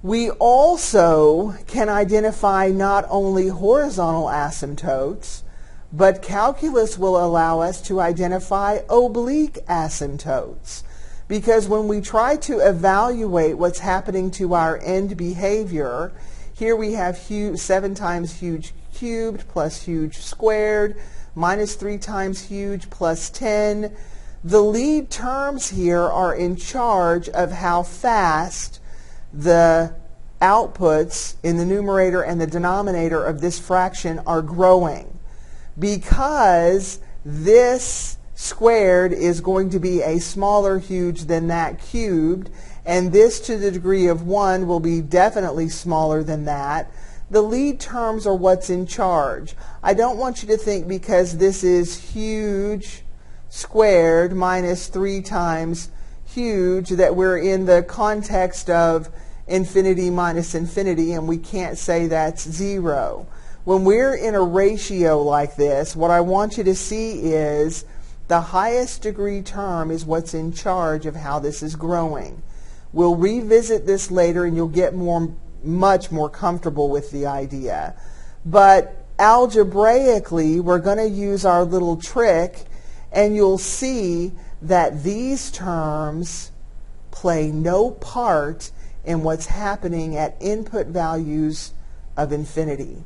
We also can identify not only horizontal asymptotes, but calculus will allow us to identify oblique asymptotes. Because when we try to evaluate what's happening to our end behavior, here we have 7 times huge cubed plus huge squared minus 3 times huge plus 10. The lead terms here are in charge of how fast the outputs in the numerator and the denominator of this fraction are growing. Because this squared is going to be a smaller huge than that cubed, and this to the degree of 1 will be definitely smaller than that, the lead terms are what's in charge. I don't want you to think because this is huge squared minus 3 times huge that we're in the context of infinity minus infinity and we can't say that's 0. When we're in a ratio like this, what I want you to see is the highest degree term is what's in charge of how this is growing. We'll revisit this later and you'll get much more comfortable with the idea. But algebraically, we're going to use our little trick, and you'll see that these terms play no part in what's happening at input values of infinity.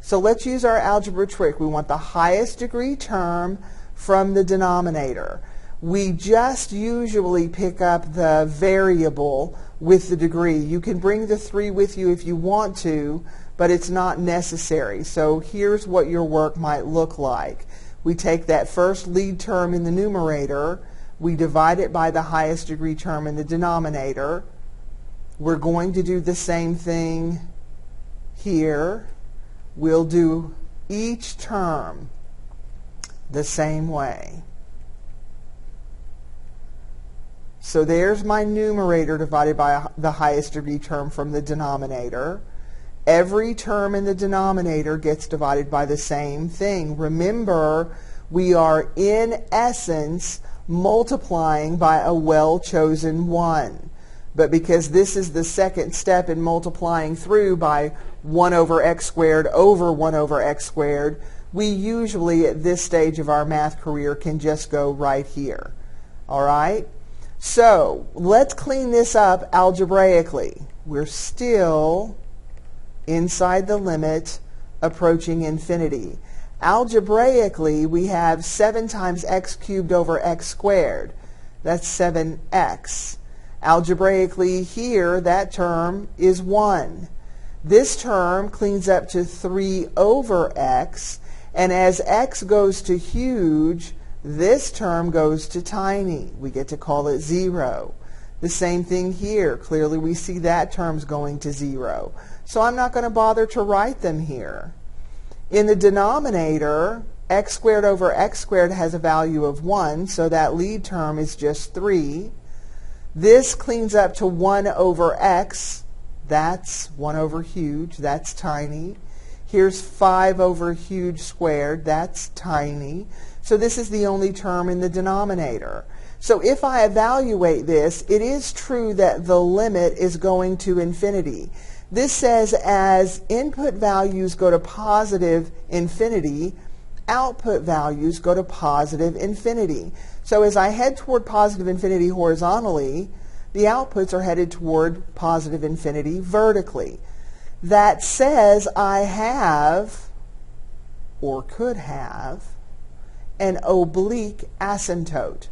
So let's use our algebra trick. We want the highest degree term from the denominator. We just usually pick up the variable with the degree. You can bring the 3 with you if you want to, but it's not necessary. So here's what your work might look like. We take that first lead term in the numerator, we divide it by the highest degree term in the denominator. We're going to do the same thing here. We'll do each term the same way. So there's my numerator divided by the highest degree term from the denominator. Every term in the denominator gets divided by the same thing. Remember, we are in essence multiplying by a well-chosen 1. But because this is the second step in multiplying through by 1 over x squared over 1 over x squared, we usually at this stage of our math career can just go right here. All right? So let's clean this up algebraically. We're still inside the limit approaching infinity. Algebraically, we have 7 times x cubed over x squared. That's 7x. Algebraically here, that term is 1. This term cleans up to 3 over x, and as x goes to huge, this term goes to tiny. We get to call it 0. The same thing here. Clearly we see that term's going to 0. So I'm not going to bother to write them here. In the denominator, x squared over x squared has a value of 1, so that lead term is just 3. This cleans up to 1 over x. That's 1 over huge. That's tiny. Here's 5 over huge squared. That's tiny. So this is the only term in the denominator. So if I evaluate this, it is true that the limit is going to infinity. This says as input values go to positive infinity, output values go to positive infinity. So as I head toward positive infinity horizontally, the outputs are headed toward positive infinity vertically. That says I have, or could have, an oblique asymptote.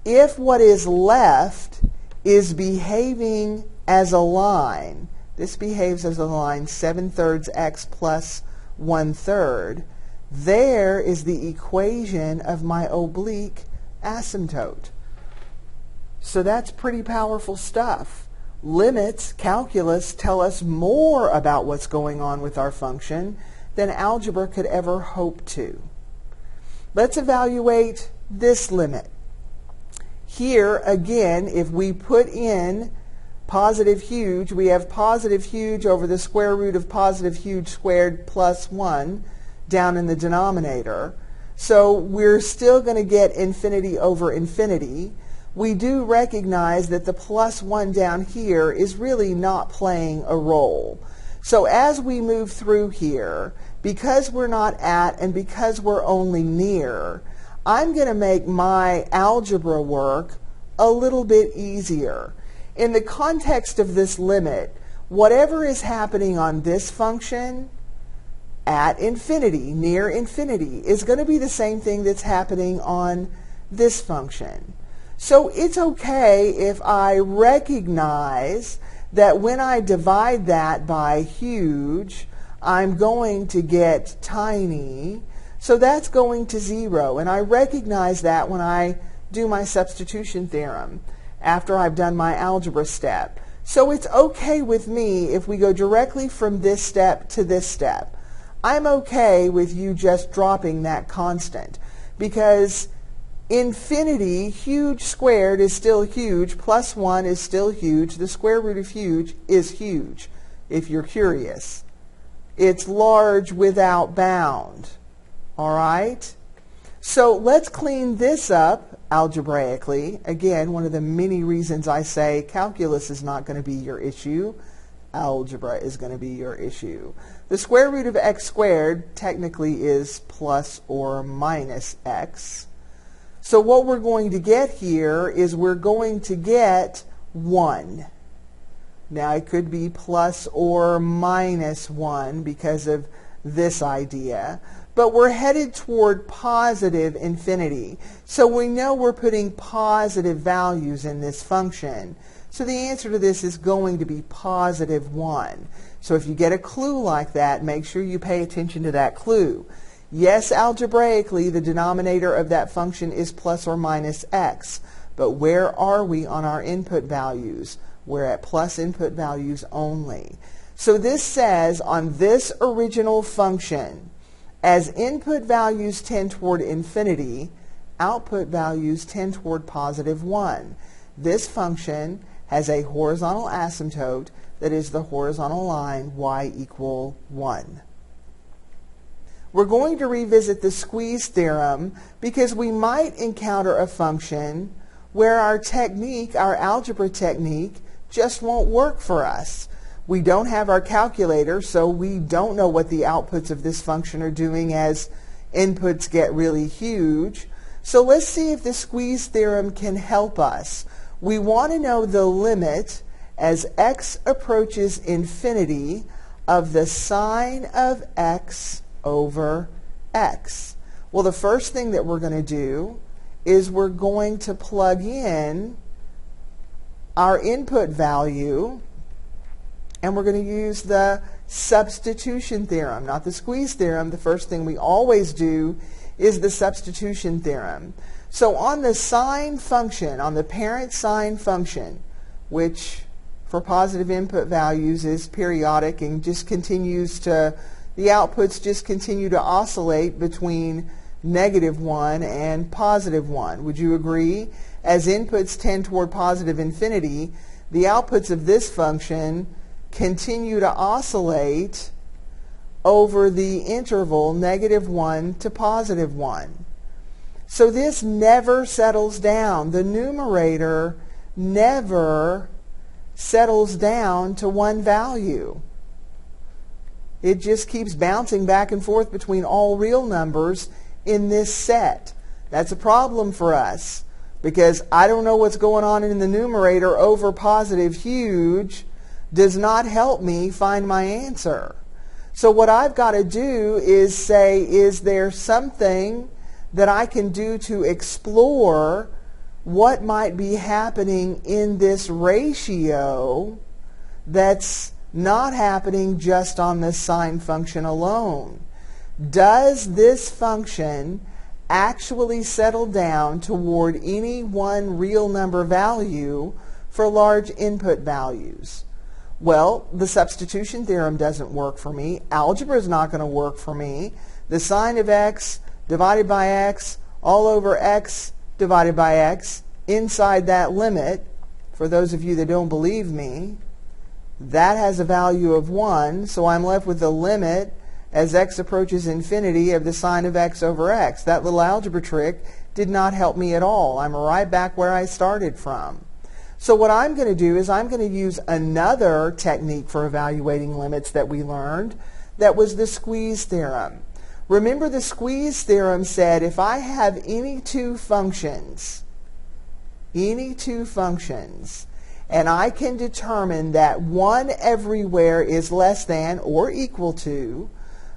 If what is left is behaving as a line, this behaves as a line 7/3 x plus 1/3, there is the equation of my oblique asymptote. So that's pretty powerful stuff. Limits, calculus, tell us more about what's going on with our function than algebra could ever hope to. Let's evaluate this limit. Here, again, if we put in positive huge, we have positive huge over the square root of positive huge squared plus 1 down in the denominator. So we're still going to get infinity over infinity. we do recognize that the plus 1 down here is really not playing a role. So as we move through here, because we're not at and because we're only near, I'm going to make my algebra work a little bit easier. In the context of this limit, whatever is happening on this function at infinity, near infinity, is going to be the same thing that's happening on this function. So it's okay if I recognize that when I divide that by huge, I'm going to get tiny. So that's going to 0. And I recognize that when I do my substitution theorem after I've done my algebra step. So it's okay with me if we go directly from this step to this step. I'm okay with you just dropping that constant, because infinity, huge squared, is still huge, plus 1 is still huge, the square root of huge is huge, if you're curious. It's large without bound. All right? So let's clean this up algebraically. Again, one of the many reasons I say calculus is not going to be your issue. Algebra is going to be your issue. The square root of x squared technically is plus or minus x. So what we're going to get here is we're going to get 1. Now it could be plus or minus 1 because of this idea. But we're headed toward positive infinity. So we know we're putting positive values in this function. So the answer to this is going to be positive 1. So if you get a clue like that, make sure you pay attention to that clue. Yes, algebraically, the denominator of that function is plus or minus x. But where are we on our input values? We're at plus input values only. So this says on this original function, as input values tend toward infinity, output values tend toward positive 1. This function has a horizontal asymptote that is the horizontal line y equal 1. We're going to revisit the squeeze theorem because we might encounter a function where our technique, our algebra technique, just won't work for us. We don't have our calculator, so we don't know what the outputs of this function are doing as inputs get really huge. So let's see if the squeeze theorem can help us. We want to know the limit as x approaches infinity of the sine of x over x. Well, the first thing that we're going to do is we're going to plug in our input value, and we're going to use the substitution theorem, not the squeeze theorem. The first thing we always do is the substitution theorem. So on the sine function, on the parent sine function, which for positive input values is periodic and just continues to, the outputs just continue to oscillate between -1 and +1. Would you agree? As inputs tend toward positive infinity, the outputs of this function continue to oscillate over the interval -1 to +1. So this never settles down. The numerator never settles down to one value. It just keeps bouncing back and forth between all real numbers in this set. That's a problem for us because I don't know what's going on in the numerator over positive huge does not help me find my answer. So what I've got to do is say, is there something that I can do to explore what might be happening in this ratio that's not happening just on the sine function alone? Does this function actually settle down toward any one real number value for large input values? Well, the substitution theorem doesn't work for me. Algebra is not going to work for me. The sine of x divided by x all over x divided by x inside that limit, for those of you that don't believe me, that has a value of 1, so I'm left with the limit as x approaches infinity of the sine of x over x. That little algebra trick did not help me at all. I'm right back where I started from. So what I'm going to do is I'm going to use another technique for evaluating limits that we learned. That was the squeeze theorem. Remember, the squeeze theorem said if I have any two functions, and I can determine that one everywhere is less than or equal to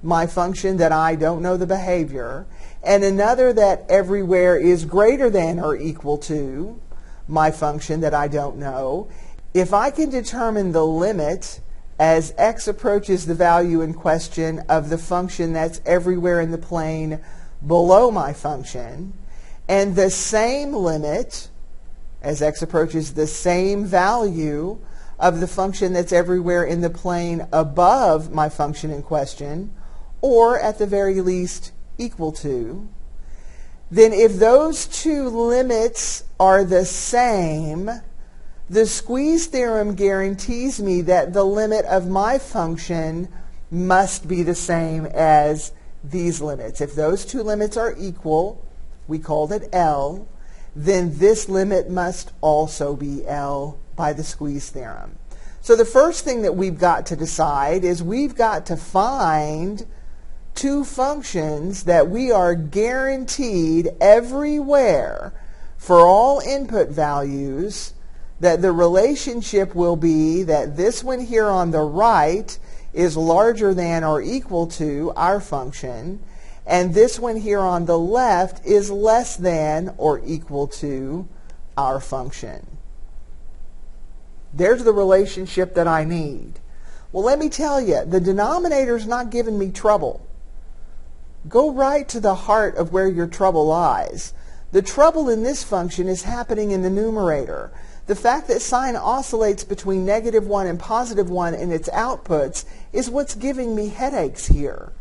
my function that I don't know the behavior, and another that everywhere is greater than or equal to my function that I don't know, if I can determine the limit as x approaches the value in question of the function that's everywhere in the plane below my function, and the same limit as x approaches the same value of the function that's everywhere in the plane above my function in question, or at the very least equal to, then if those two limits are the same, the squeeze theorem guarantees me that the limit of my function must be the same as these limits. If those two limits are equal, we called it L, then this limit must also be L by the squeeze theorem. So the first thing that we've got to decide is we've got to find two functions that we are guaranteed everywhere for all input values that the relationship will be that this one here on the right is larger than or equal to our function, and this one here on the left is less than or equal to our function. There's the relationship that I need. Well, let me tell you, the denominator's not giving me trouble. Go right to the heart of where your trouble lies. The trouble in this function is happening in the numerator. The fact that sine oscillates between -1 and +1 in its outputs is what's giving me headaches here.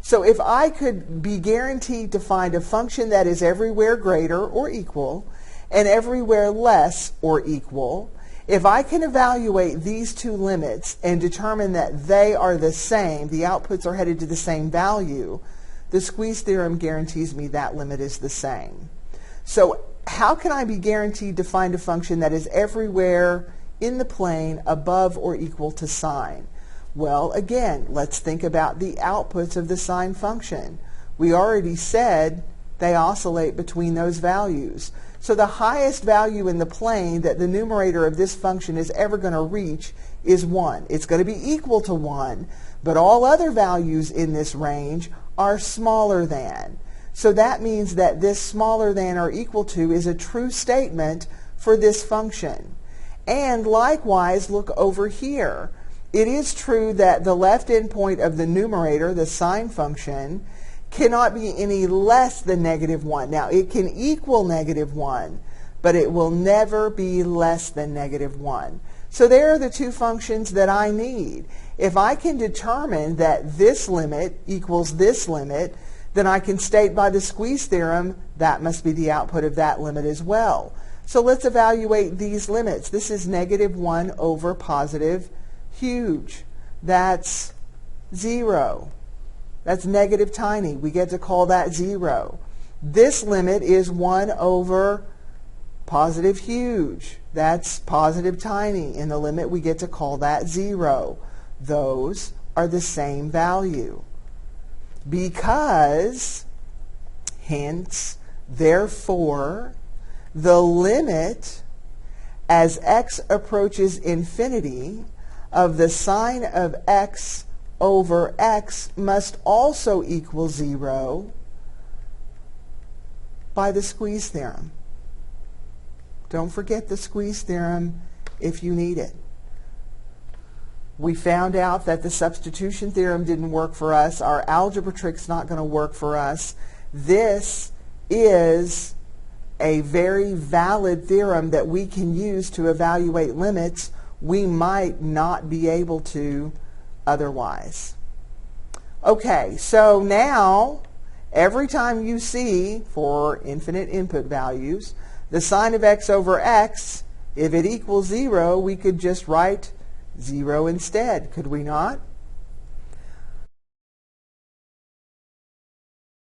So if I could be guaranteed to find a function that is everywhere greater or equal and everywhere less or equal, if I can evaluate these two limits and determine that they are the same, the outputs are headed to the same value, the squeeze theorem guarantees me that limit is the same. So how can I be guaranteed to find a function that is everywhere in the plane above or equal to sine? Well, again, let's think about the outputs of the sine function. We already said they oscillate between those values. So the highest value in the plane that the numerator of this function is ever going to reach is 1. It's going to be equal to 1, but all other values in this range are smaller than. So that means that this smaller than or equal to is a true statement for this function. And likewise, look over here. It is true that the left endpoint of the numerator, the sine function, cannot be any less than -1. Now, it can equal -1, but it will never be less than -1. So there are the two functions that I need. If I can determine that this limit equals this limit, then I can state by the squeeze theorem that must be the output of that limit as well. So let's evaluate these limits. This is -1 over positive huge. That's 0. That's negative tiny. We get to call that 0. This limit is 1 over positive huge. That's positive tiny. In the limit, we get to call that 0. Those are the same value. Because, hence, therefore, the limit as x approaches infinity of the sine of x over x must also equal 0 by the squeeze theorem. Don't forget the squeeze theorem if you need it. We found out that the substitution theorem didn't work for us. Our algebra trick's not going to work for us. This is a very valid theorem that we can use to evaluate limits we might not be able to otherwise. Okay, so now every time you see, for infinite input values, the sine of x over x, if it equals 0, we could just write 0 instead, could we not?